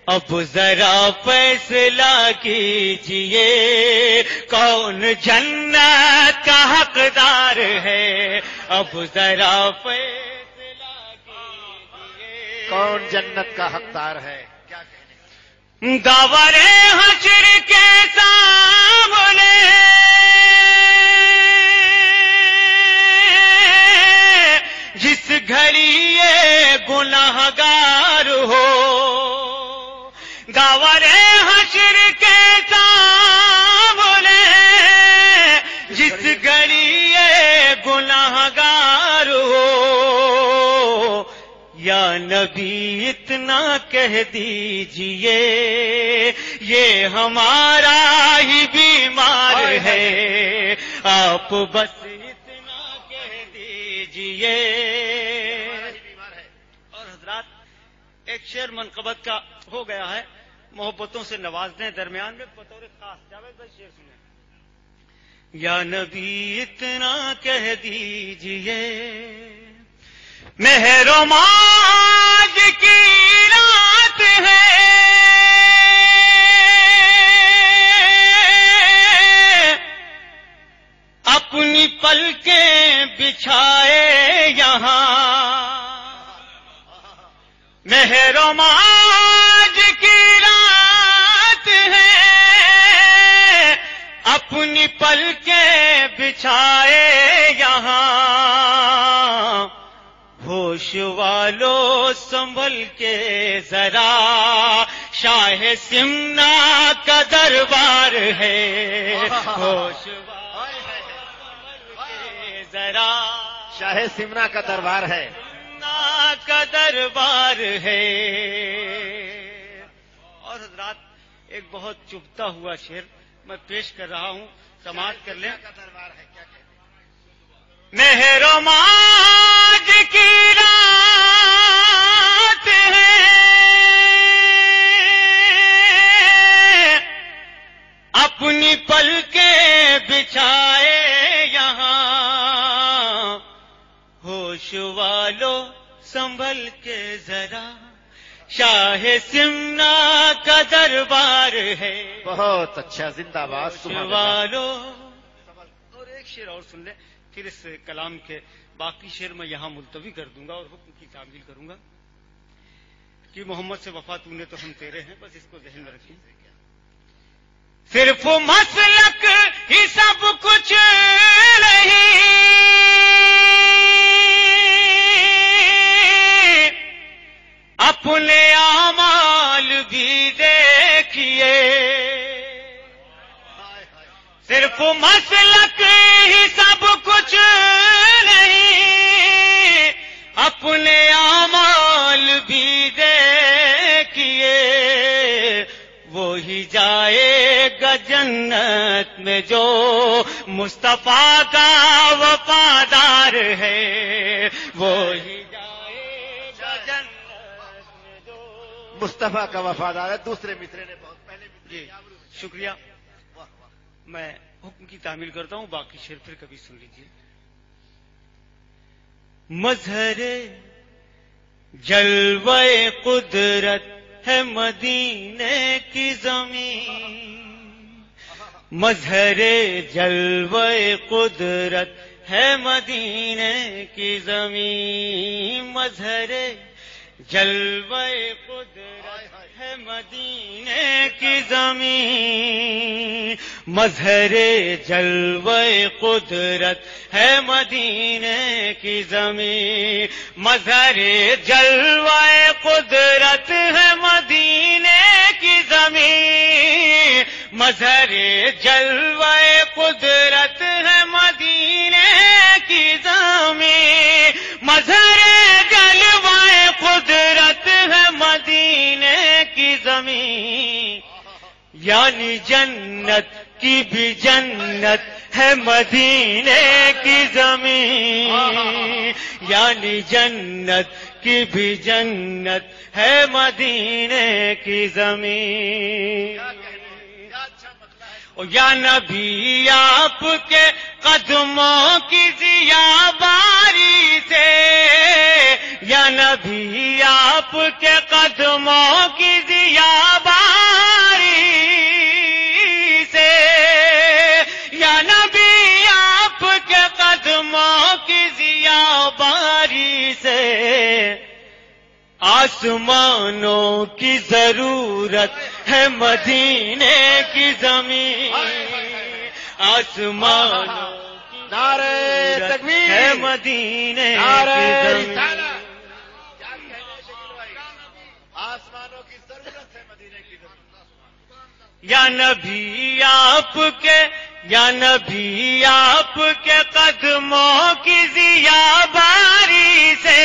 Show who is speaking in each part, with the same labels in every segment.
Speaker 1: اب ذرا فیصلہ کیجئے کون جنت کا حقدار ہے، اب ذرا فیصلہ کیجئے
Speaker 2: کون جنت کا حقدار ہے. کیا کہنے
Speaker 1: داور حشر کے سامنے جس گھڑی یہ گناہگار ہو، داور حشر کے سامنے جس گھڑی یہ گناہگار ہو، یا نبی اتنا کہہ دیجئے یہ ہمارا ہی بیمار ہے، آپ بس اتنا کہہ دیجئے. اور حضرات ایک شعر منقبت کا ہو گیا ہے، محبتوں سے نوازنے درمیان میں بطور خاص جاوید بھائی شعر سنیں. یا نبی اتنا کہہ دیجئے مہر و ماج کی رات ہے، اپنی پلکیں بچھائے یہاں، مہر و ماج کی رات ہے، اپنی پلکیں بچھائے یہاں، ہوش والو سنبھل کے ذرا شاہ سمنا کا دربار ہے، ہوش والو سنبھل کے ذرا
Speaker 2: شاہ سمنا کا دربار ہے،
Speaker 1: سمنا کا دربار ہے. اور حضرات ایک بہت چبھتا ہوا شعر میں پیش کر رہا ہوں، سماعت کر لیں.
Speaker 2: کا دربار ہے. کیا کہتے
Speaker 1: مہر و ماج کی رات ہے، اپنی پلکیں بچھائے یہاں، ہوش والو سنبھل کے ذرا شاہ سمنا کا دربار ہے.
Speaker 2: بہت اچھا، زندہ باد.
Speaker 1: ہوش والو. اور ایک شعر اور سن لیں، پھر اس کلام کے باقی شعر میں یہاں ملتوی کر دوں گا اور حکم کی تعمیل کروں گا کہ محمد سے وفا تو نے تو ہم تیرے ہیں، بس اس کو ذہن میں رکھیں. صرف مسلک ہی سب کچھ نہیں، اپنے اعمال بھی دیکھیے. صرف مسلک ہی سب کچھ نہیں، اپنے اعمال بھی دیکھیے. وہی جائے گا جنت میں جو مصطفیٰ کا وفادار ہے، وہی جائے گا جنت میں جو
Speaker 2: مصطفیٰ کا وفادار ہے. دوسرے مصرے نے بہت پہلے
Speaker 1: جی شکریہ. میں حکم کی تعمیل کرتا ہوں، باقی شعر پھر کبھی سن لیجیے. مظہر جلوہ قدرت ہے مدینے کی زمین، مظہر جلوہ قدرت ہے مدینے کی زمین، مظہر جلوہ قدرت ہے مدینے کی زمین، مظہر جلوہ قدرت ہے مدینے کی زمین، مظہر جلوہ قدرت ہے مدینے کی زمین، مظہر جلوہ قدرت ہے مدینے کی زمین، مظہر جلوہ قدرت ہے مدینے کی زمین، یعنی جنت کی بھی جنت ہے مدینے کی زمین، یعنی جنت کی بھی جنت ہے مدینے کی زمین. یا نبی آپ کے قدموں کی ضیا باری سے، یا نبی آپ کے قدموں آسمانوں کی ضرورت ہے مدینے کی زمین، آسمانوں کی
Speaker 2: نعرہ تکبیر
Speaker 1: ہے مدینے
Speaker 2: نعرہ
Speaker 1: کی زمین۔
Speaker 2: رسالت۔ کیا کہنے ہیں شکیل بھائی؟ آسمانوں کی ضرورت ہے مدینے کی زمین۔
Speaker 1: یا نبی آپ کے، یا نبی آپ کے قدموں کی ضیا باری سے،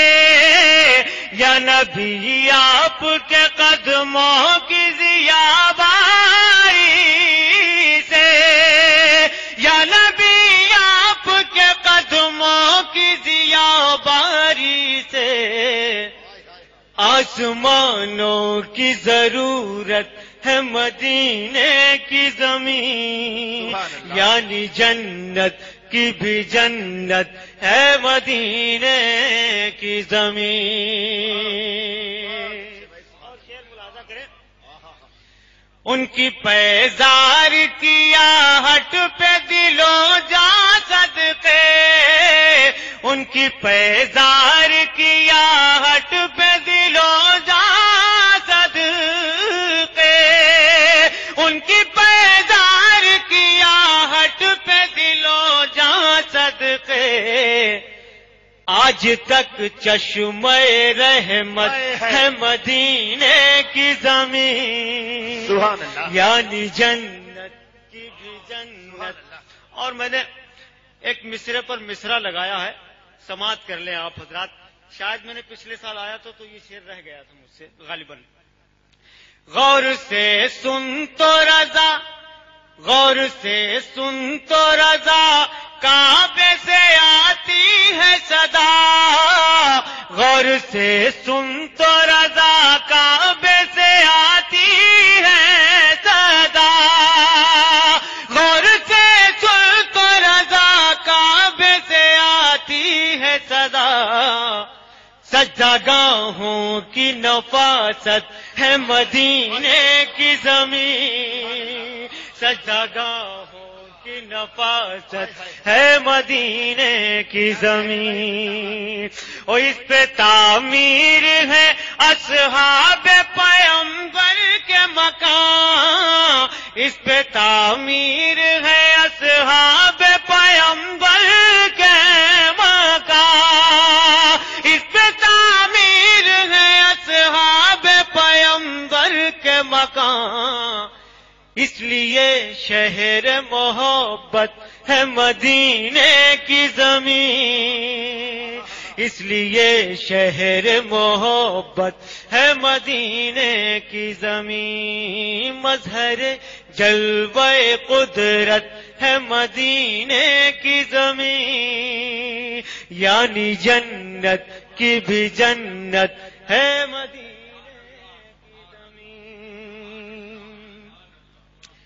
Speaker 1: یا نبی آپ کے قدموں کی ضیا باری سے، یا نبی آپ کے قدموں کی ضیا باری سے، آسمانوں کی ضرورت ہے مدینے کی زمین، یعنی جنت کی بھی جنت ہے مدینے کی زمین۔ اور شعر ملاحظہ کریں، ان کی پیزار کی آہٹ پہ دلوں جا صدقے، ان کی پیزار کی آہٹ پہ دلوں جا صدقے، ان کی پیزار کی آہٹ پہ دلوں جا صدقے، آج تک چشمہ رحمت ہے مدینے کی زمین،
Speaker 2: سبحان اللہ،
Speaker 1: یعنی جنت کی بھی جنت۔ اور میں نے ایک مصرے پر مصرا لگایا ہے، سماعت کر لیں آپ حضرات۔ شاید میں نے پچھلے سال آیا تو یہ شعر رہ گیا تھا مجھ سے غالباً۔ غور سے سن تو رضا، غور سے سن تو رضا، کعبے سے آتی ہے صدا، غور سے سن تو رضا، کعبے سے آتی ہے صدا، غور سے سن تو رضا، کعبے سے آتی ہے صدا، سجدہ گاہوں کی نفاست ہے مدینے کی زمین، سجدہ گاہوں کی نفاست ہے مدینے کی زمین، اور اس پہ تعمیر ہے اصحاب پیغمبر کے مکان، اس پہ تعمیر ہے اصحاب پیغمبر کے مکان، اس پہ تعمیر ہے اصحاب پیغمبر کے مکان، اس لیے شہر محبت ہے مدینے کی زمین، اس لیے شہر محبت ہے مدینے کی زمین، مظہر جلوہ قدرت ہے مدینے کی زمین، یعنی جنت کی بھی جنت ہے مدینے کی زمین۔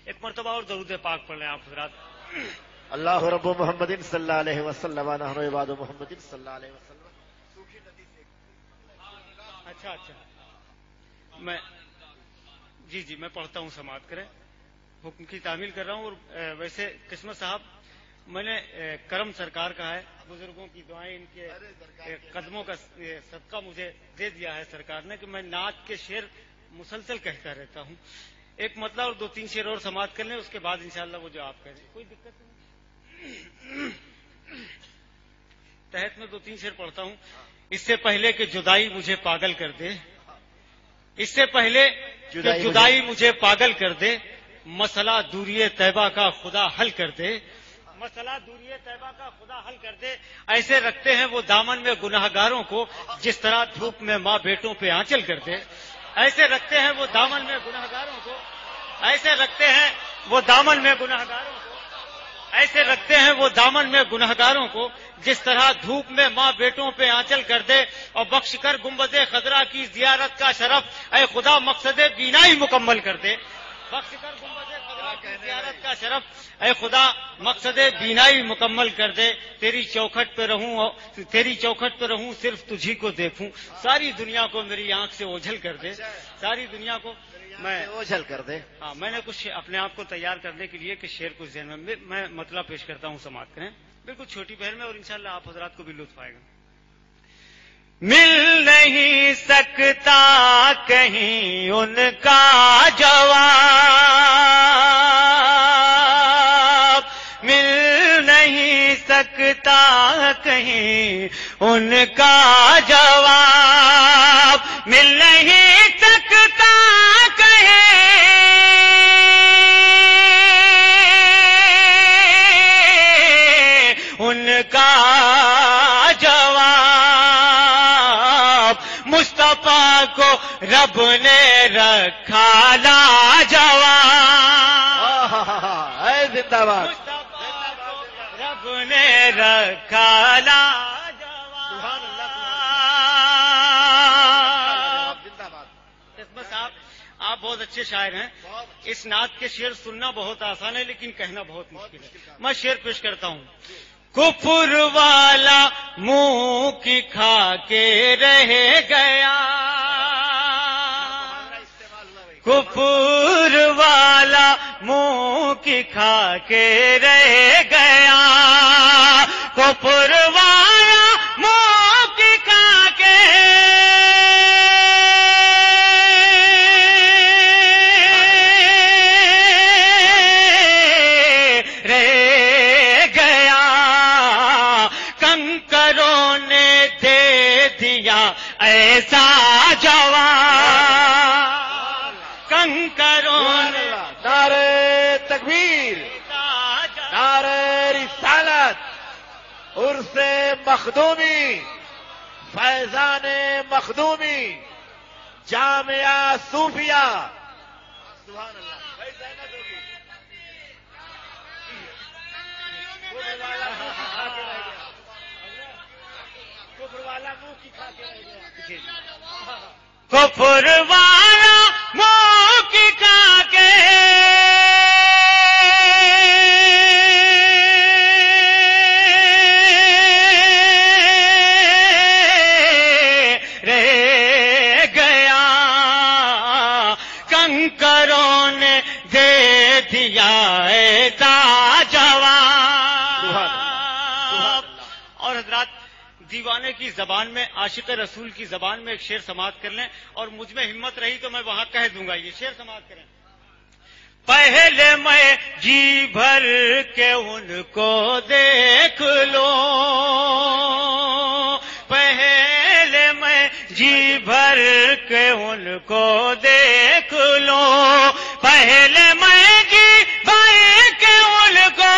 Speaker 1: ایک مرتبہ اور درود پاک پڑھ لیں آپ حضرات۔
Speaker 2: اللہ رب محمد صلی اللہ علیہ وسلم ونحن عباد محمد صلی اللہ علیہ وسلم۔
Speaker 1: اچھا میں جی میں پڑھتا ہوں، سماعت کریں۔ حکم کی تعمیل کر رہا ہوں۔ اور ویسے قسمت صاحب، میں نے کرم سرکار کا ہے، بزرگوں کی دعائیں، ان کے قدموں کا صدقہ مجھے دے دیا ہے سرکار نے کہ میں نعت کے شعر مسلسل کہتا رہتا ہوں۔ ایک مطلب اور 2-3 شعر اور سماعت کر لیں، اس کے بعد انشاءاللہ وہ جو آپ کہہ رہے ہیں کوئی دقت نہیں۔ تحت میں 2-3 شعر پڑھتا ہوں۔ اس سے پہلے کہ جدائی مجھے پاگل کر دے، اس سے پہلے کہ جدائی مجھے پاگل کر دے، مسئلہ دوری طیبہ کا خدا حل کر دے، مسئلہ دوری طیبہ کا خدا حل کر دے۔ ایسے رکھتے ہیں وہ دامن میں گناہگاروں کو جس طرح دھوپ میں ماں بیٹوں پہ آنچل کر دے، ایسے رکھتے ہیں وہ دامن میں گناہگاروں کو، ایسے رکھتے ہیں وہ دامن میں گناہگاروں کو، ایسے رکھتے ہیں وہ دامن میں گناہگاروں کو جس طرح دھوپ میں ماں بیٹوں پہ آنچل کر دے، اور بخش کر گنبد خضرا کی زیارت کا شرف اے خدا مقصد بینائی مکمل کر دے، بخش کر گنبد خضرا کی زیارت کا شرف اے خدا مقصد بینائی مکمل کر دے، تیری چوکھٹ پہ رہوں صرف تجھی کو دیکھوں، ساری دنیا کو میری آنکھ سے اوجھل کر دے، ساری دنیا کو میں
Speaker 2: اوجھل کر دے۔
Speaker 1: ہاں، میں نے کچھ اپنے آپ کو تیار کرنے کے لیے کہ شعر کچھ ذہن میں مطلب پیش کرتا ہوں، سماعت کریں۔ بالکل چھوٹی بہن میں، اور انشاءاللہ آپ حضرات کو بھی لطف آئے گا۔ مل نہیں سکتا کہیں ان کا جواب، مل نہیں سکتا کہیں ان کا جواب، مل نہیں سکتا کہیں ان کا جواب، مصطفیٰ کو رب نے رکھا لاجواب،
Speaker 2: اے زندہ باد،
Speaker 1: مصطفیٰ کو رب نے رکھا لاجواب۔
Speaker 2: زندہ باد۔
Speaker 1: عصمت صاحب آپ بہت اچھے شاعر ہیں، اس نعت کے شعر سننا بہت آسان ہے لیکن کہنا بہت مشکل ہے۔ میں شعر پیش کرتا ہوں۔ کفر والا منہ کی کھا کے رہ گیا، کفر والا منہ کی کھا کے رہ گیا، کفر والا منہ کی کھا کے ایسا جواب، کنکروں نے
Speaker 2: نعرہ تکبیر، نعرہ رسالت، عرس مخدومی، فیضان مخدومی، جامعہ صوفیہ، سبحان اللہ۔ بھائی زینت ہوگی، کفر والا منہ کی کھا کے رہ گیا،
Speaker 1: کفر والا منہ کی کھا کے رہ گیا، کنکروں نے دے دیا ایسا جواب۔ اور حضرات دیوانے کی زبان میں، عاشق رسول کی زبان میں ایک شعر سماعت کر لیں، اور مجھ میں ہمت رہی تو میں وہاں کہہ دوں گا۔ یہ شعر سماعت کریں۔ پہلے میں جی بھر کے ان کو دیکھ لو، پہلے میں جی بھر کے ان کو دیکھ لو، پہلے میں جی بھر کے ان کو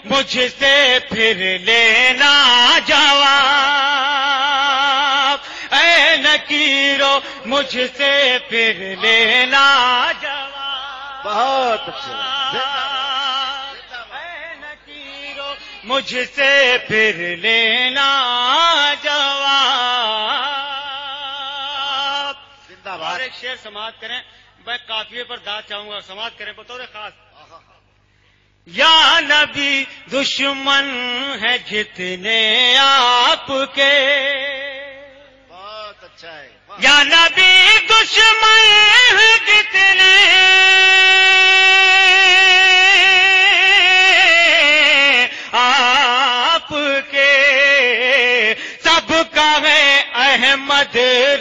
Speaker 1: مجھ سے پھر لینا جواب، اے نکیرو مجھ سے پھر لینا جواب،
Speaker 2: بہت اچھا،
Speaker 1: اے نکیرو مجھ سے پھر لینا جواب۔
Speaker 2: زندہ باد۔
Speaker 1: اور ایک شعر سماعت کریں، میں قافیے پر داد چاہوں گا، سماعت کریں بطور خاص۔ یا نبی دشمن ہے جتنے آپ کے،
Speaker 2: بہت اچھا ہے،
Speaker 1: یا نبی دشمن ہے جتنے آپ کے، سب کا ہے احمد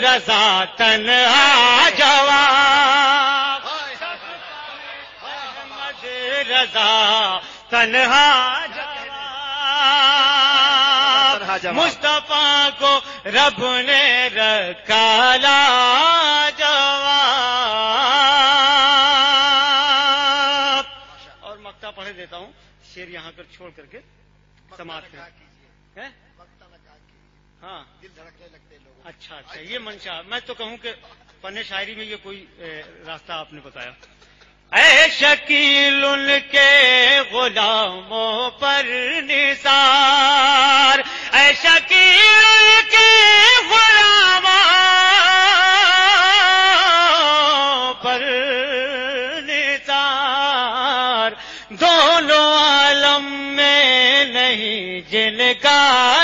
Speaker 1: رضا تنہا جواب، احمد رضا تنہا جواب، مصطفیٰ کو رب نے رکھا لاجواب۔ اور مقطع پڑھ دیتا ہوں، شعر یہاں کر چھوڑ کر کے سماعت کریں۔ ہاں
Speaker 2: دل دھڑکنے لگتے لوگ۔
Speaker 1: اچھا اچھا، یہ منشا، میں تو کہوں کہ فن شاعری میں یہ کوئی راستہ آپ نے بتایا۔ اے شکیل ان کے غلاموں پر نثار، اے شکیل ان کے غلاموں پر نثار، دونوں عالم میں نہیں جن کا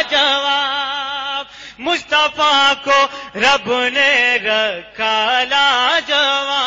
Speaker 1: جواب، مصطفیٰ کو رب نے رکھا لاجواب۔